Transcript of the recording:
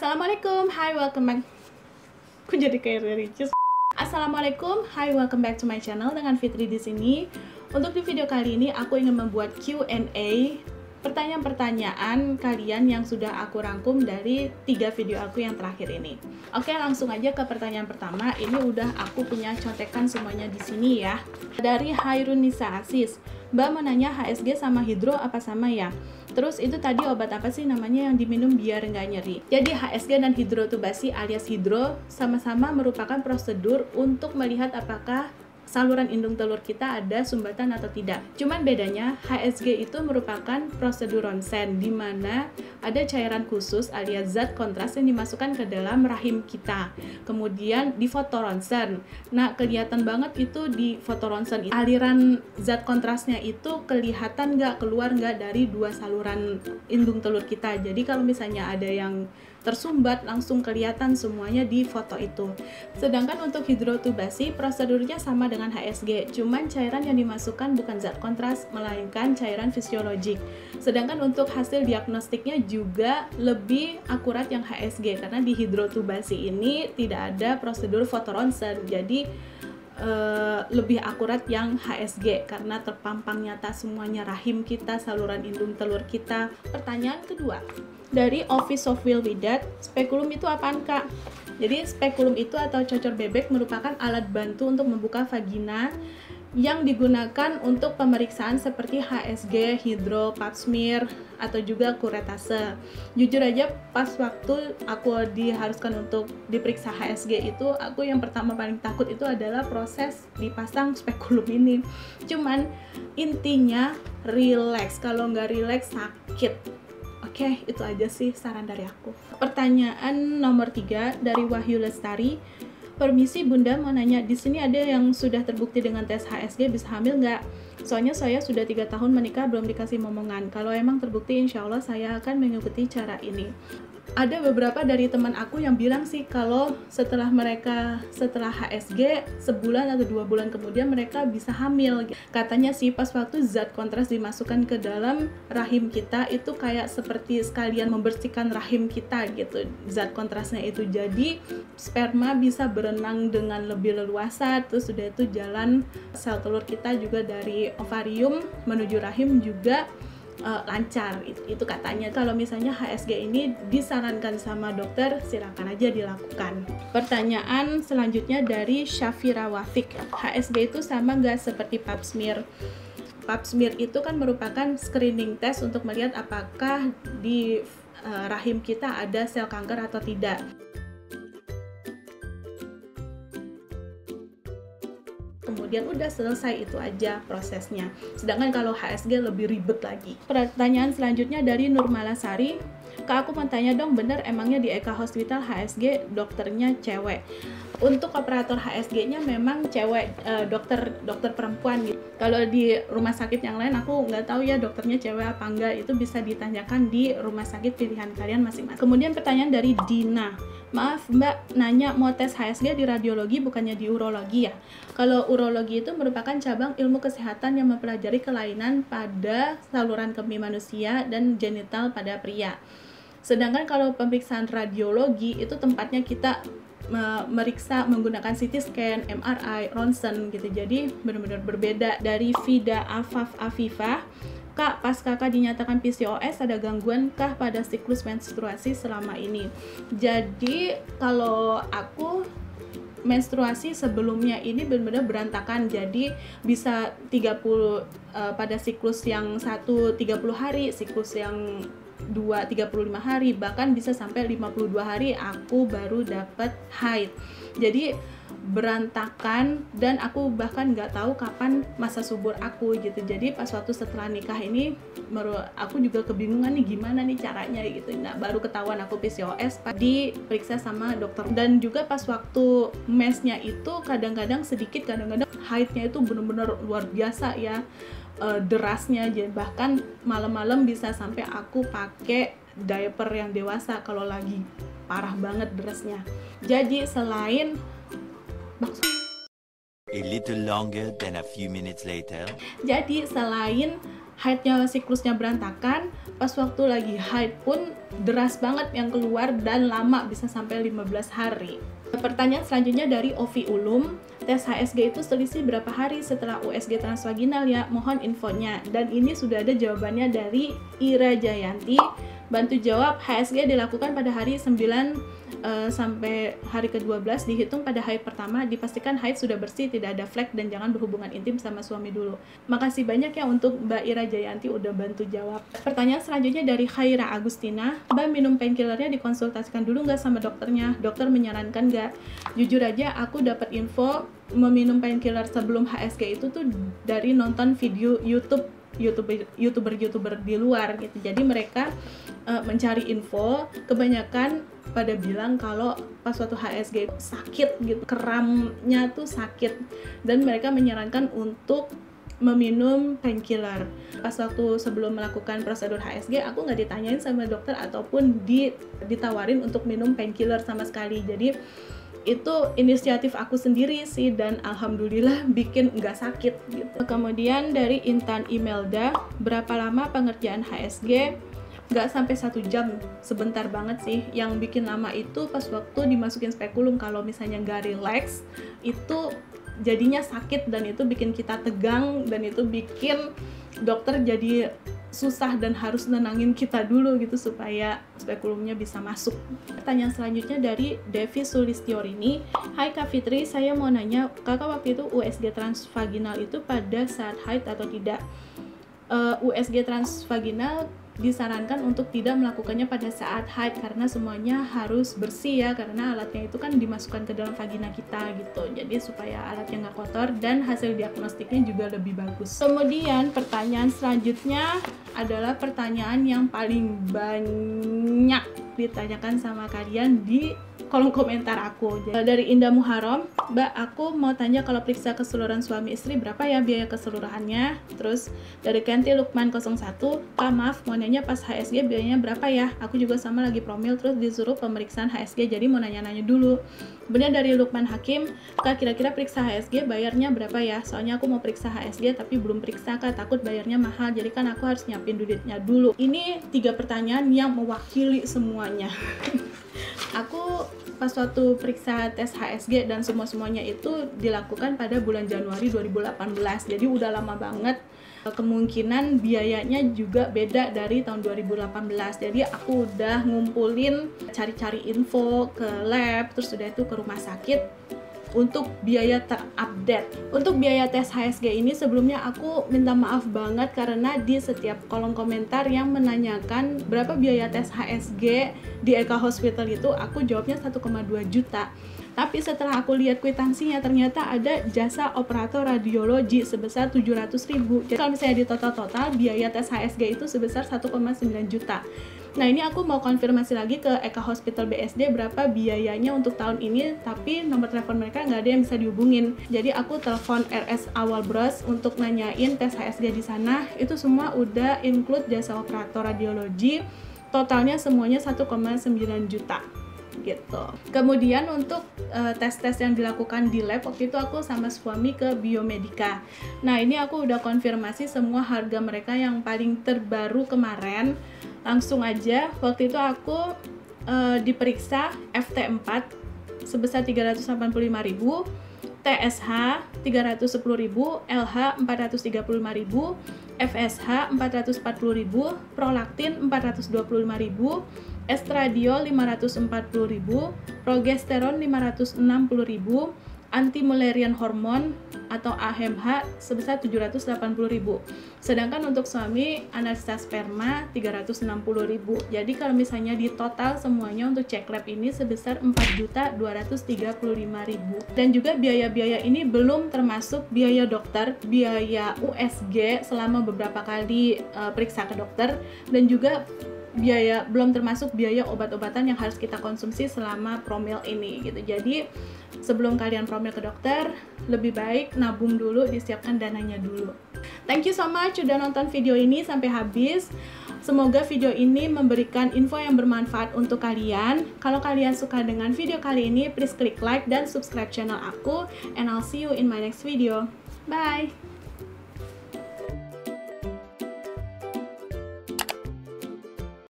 Assalamualaikum, hi welcome back. Aku jadi kayak Ricis. Assalamualaikum, hi welcome back to my channel dengan Fitri di sini. Untuk di video kali ini aku ingin membuat Q&A, pertanyaan-pertanyaan kalian yang sudah aku rangkum dari 3 video aku yang terakhir ini. Oke, langsung aja ke pertanyaan pertama. Ini udah aku punya contekan semuanya di sini ya. Dari Hairun Nisa Asis. Mbak mau nanya, HSG sama hidro apa sama ya? Terus itu tadi obat apa sih namanya yang diminum biar nggak nyeri? Jadi HSG dan hidrotubasi alias hidro sama-sama merupakan prosedur untuk melihat apakah saluran indung telur kita ada sumbatan atau tidak. Cuman bedanya HSG itu merupakan prosedur ronsen di mana ada cairan khusus alias zat kontras yang dimasukkan ke dalam rahim kita. Kemudian di foto ronsen. Nah, kelihatan banget itu di foto ronsen. Aliran zat kontrasnya itu kelihatan nggak, keluar nggak dari 2 saluran indung telur kita. Jadi kalau misalnya ada yang tersumbat, langsung kelihatan semuanya di foto itu. Sedangkan untuk hidrotubasi prosedurnya sama dengan HSG, cuman cairan yang dimasukkan bukan zat kontras melainkan cairan fisiologik. Sedangkan untuk hasil diagnostiknya juga lebih akurat yang HSG karena di hidrotubasi ini tidak ada prosedur fotoronsen. Jadi lebih akurat yang HSG karena terpampang nyata semuanya rahim kita, saluran indung telur kita. Pertanyaan kedua dari Office of Will Widat, spekulum itu apaan kak? Jadi spekulum itu atau cocor bebek merupakan alat bantu untuk membuka vagina yang digunakan untuk pemeriksaan seperti HSG, hidro, pap smear, atau juga kuretase. Jujur aja pas waktu aku diharuskan untuk diperiksa HSG itu, aku yang pertama paling takut itu adalah proses dipasang spekulum ini. Cuman intinya relax, kalau nggak relax sakit. Oke, itu aja sih saran dari aku. Pertanyaan nomor 3 dari Wahyu Lestari. Permisi Bunda, mau nanya, di sini ada yang sudah terbukti dengan tes HSG bisa hamil nggak? Soalnya saya sudah 3 tahun menikah belum dikasih momongan. Kalau emang terbukti insya Allah saya akan mengikuti cara ini. Ada beberapa dari teman aku yang bilang sih kalau setelah HSG sebulan atau 2 bulan kemudian mereka bisa hamil. Katanya sih pas waktu zat kontras dimasukkan ke dalam rahim kita itu kayak seperti sekalian membersihkan rahim kita gitu, zat kontrasnya itu. Jadi sperma bisa berenang dengan lebih leluasa, terus sudah itu jalan sel telur kita juga dari ovarium menuju rahim juga lancar. Itu katanya. Kalau misalnya HSG ini disarankan sama dokter, silakan aja dilakukan. Pertanyaan selanjutnya dari Syafira Wafik. HSG itu sama nggak seperti pap smear? Pap smear itu kan merupakan screening test untuk melihat apakah di rahim kita ada sel kanker atau tidak. Kemudian udah selesai, itu aja prosesnya. Sedangkan kalau HSG lebih ribet lagi. Pertanyaan selanjutnya dari Nurmalasari. Kak, aku mau tanya dong, bener emangnya di Eka Hospital HSG dokternya cewek? Untuk operator HSG-nya memang cewek, dokter perempuan gitu. Kalau di rumah sakit yang lain aku nggak tahu ya dokternya cewek apa enggak, itu bisa ditanyakan di rumah sakit pilihan kalian masing-masing. Kemudian pertanyaan dari Dina. Maaf Mbak, nanya mau tes HSG di radiologi bukannya di urologi ya? Kalau urologi itu merupakan cabang ilmu kesehatan yang mempelajari kelainan pada saluran kemih manusia dan genital pada pria. Sedangkan kalau pemeriksaan radiologi itu tempatnya kita meriksa menggunakan CT scan, MRI, ronsen gitu. Jadi benar-benar berbeda. Dari Vida Afifah. Kak, pas kakak dinyatakan PCOS ada gangguan kah pada siklus menstruasi selama ini? Jadi kalau aku menstruasi sebelumnya ini benar-benar berantakan, jadi bisa 30 pada siklus yang 1 30 hari, siklus yang 2 35 hari, bahkan bisa sampai 52 hari aku baru dapat haid. Jadi berantakan dan aku bahkan nggak tahu kapan masa subur aku gitu. Jadi pas waktu setelah nikah ini aku juga kebingungan nih gimana nih caranya gitu. Nah, baru ketahuan aku PCOS diperiksa sama dokter. Dan juga pas waktu mesnya itu kadang-kadang sedikit, kadang-kadang haidnya itu benar-benar luar biasa ya, derasnya. Jadi bahkan malam-malam bisa sampai aku pakai diaper yang dewasa kalau lagi parah banget derasnya. Jadi selain A little longer than a few minutes later. Jadi selain haidnya, siklusnya berantakan, pas waktu lagi haid pun deras banget yang keluar dan lama, bisa sampai 15 hari. Pertanyaan selanjutnya dari Ovi Ulum, tes HSG itu selisih berapa hari setelah USG transvaginal ya? Mohon infonya. Dan ini sudah ada jawabannya dari Ira Jayanti. Bantu jawab, HSG dilakukan pada hari 9 sampai hari ke-12, dihitung pada haid pertama, dipastikan haid sudah bersih, tidak ada flek, dan jangan berhubungan intim sama suami dulu. Makasih banyak ya untuk Mbak Ira Jayanti udah bantu jawab. Pertanyaan selanjutnya dari Khaira Agustina, Mbak minum painkillernya dikonsultasikan dulu nggak sama dokternya? Dokter menyarankan nggak? Jujur aja aku dapat info meminum painkiller sebelum HSG itu tuh dari nonton video YouTuber di luar gitu. Jadi mereka mencari info, kebanyakan pada bilang kalau pas suatu HSG sakit gitu, keramnya tuh sakit, dan mereka menyarankan untuk meminum painkiller. Pas waktu sebelum melakukan prosedur HSG, aku nggak ditanyain sama dokter ataupun ditawarin untuk minum painkiller sama sekali. Jadi itu inisiatif aku sendiri sih, dan alhamdulillah bikin nggak sakit gitu. Kemudian dari Intan Imelda, berapa lama pengerjaan HSG? Nggak sampai 1 jam, sebentar banget sih. Yang bikin lama itu pas waktu dimasukin spekulum, kalau misalnya nggak relax itu jadinya sakit, dan itu bikin kita tegang, dan itu bikin dokter jadi susah dan harus nenangin kita dulu gitu supaya spekulumnya bisa masuk. Pertanyaan selanjutnya dari Devi Sulistiorini, Hai Kak Fitri, saya mau nanya, kakak waktu itu USG transvaginal itu pada saat haid atau tidak? USG transvaginal disarankan untuk tidak melakukannya pada saat haid karena semuanya harus bersih ya, karena alatnya itu kan dimasukkan ke dalam vagina kita gitu, jadi supaya alatnya nggak kotor dan hasil diagnostiknya juga lebih bagus. Kemudian pertanyaan selanjutnya adalah pertanyaan yang paling banyak ditanyakan sama kalian di kolom komentar aku. Dari Indah Muharram, Mbak, aku mau tanya kalau periksa keseluruhan suami istri berapa ya biaya keseluruhannya? Terus dari Kenti Lukman 01, Kak maaf mau nanya pas HSG biayanya berapa ya? Aku juga sama lagi promil terus disuruh pemeriksaan HSG, jadi mau nanya-nanya dulu. Kemudian dari Lukman Hakim, Kak kira-kira periksa HSG bayarnya berapa ya? Soalnya aku mau periksa HSG tapi belum periksa Kak, takut bayarnya mahal, jadi kan aku harus nyiapin duitnya dulu. Ini 3 pertanyaan yang mewakili semuanya. Aku pas waktu periksa tes HSG dan semuanya itu dilakukan pada bulan Januari 2018, jadi udah lama banget. Kemungkinan biayanya juga beda dari tahun 2018, jadi aku udah ngumpulin, cari-cari info ke lab, terus udah itu ke rumah sakit untuk biaya terupdate. Untuk biaya tes HSG ini sebelumnya aku minta maaf banget karena di setiap kolom komentar yang menanyakan berapa biaya tes HSG di Eka Hospital itu, aku jawabnya 1,2 juta. Tapi setelah aku lihat kwitansinya ternyata ada jasa operator radiologi sebesar 700.000. Jadi kalau misalnya di total biaya tes HSG itu sebesar 1,9 juta. Nah ini aku mau konfirmasi lagi ke Eka Hospital BSD berapa biayanya untuk tahun ini, tapi nomor telepon mereka nggak ada yang bisa dihubungin. Jadi aku telepon RS Awal Bros untuk nanyain tes HSG di sana. Itu semua udah include jasa operator radiologi. Totalnya semuanya 1,9 juta. Gitu. Kemudian untuk tes-tes yang dilakukan di lab, waktu itu aku sama suami ke Biomedica. Nah ini aku udah konfirmasi semua harga mereka yang paling terbaru kemarin. Langsung aja waktu itu aku diperiksa FT4 sebesar 385.000, TSH 310.000, LH 435.000, FSH 440.000, prolaktin 425.000, estradiol 540.000, progesteron 560.000, anti-Mullerian hormon atau AHMH sebesar 780.000. Sedangkan untuk suami analisa sperma 360.000. Jadi kalau misalnya di total semuanya untuk cek lab ini sebesar 4.235.000. Dan juga biaya-biaya ini belum termasuk biaya dokter, biaya USG selama beberapa kali periksa ke dokter, dan juga belum termasuk biaya obat-obatan yang harus kita konsumsi selama promil ini gitu. Jadi sebelum kalian promil ke dokter, lebih baik nabung dulu, disiapkan dananya dulu. Thank you so much udah nonton video ini sampai habis. Semoga video ini memberikan info yang bermanfaat untuk kalian. Kalau kalian suka dengan video kali ini, please klik like dan subscribe channel aku. And I'll see you in my next video. Bye!